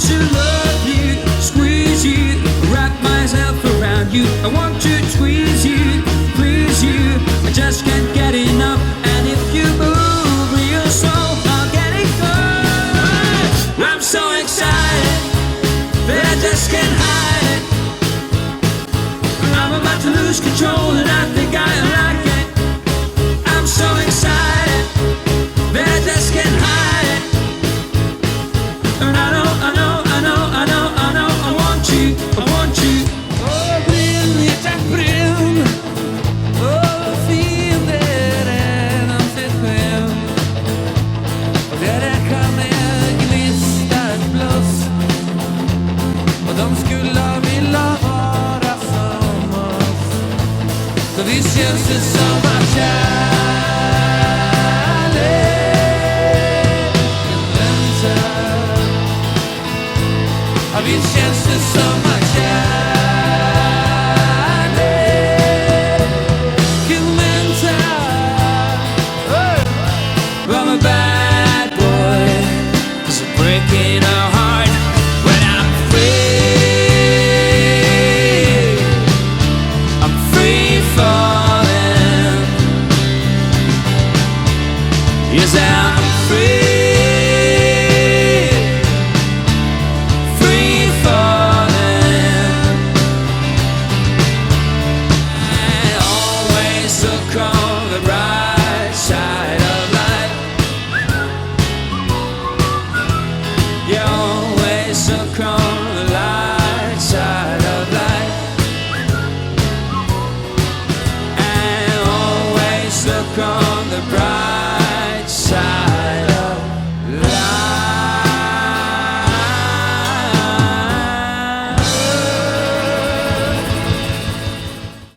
to love you, squeeze you, wrap myself around you. I want to squeeze you, please you. I just can't get enough. And if you move real slow, I'll get it good. I'm so excited that I just can't hide it. I'm about to lose control and I think I like it. I'm so excited that I just can't hide it. And I know, I know, I know, I know, I know, I want you, I want you. Oh, brinner tack brinn. Oh, fiender än sig själv. Och det räcker med gnistad blås. Och de skulle vilja vara som oss. Så visst känns det som att visst känns det som att kärleken väntar. I'm a bad boy, 'cause I'm breaking a heart when I'm free. I'm free falling. Yes, I'm free. You always so calm.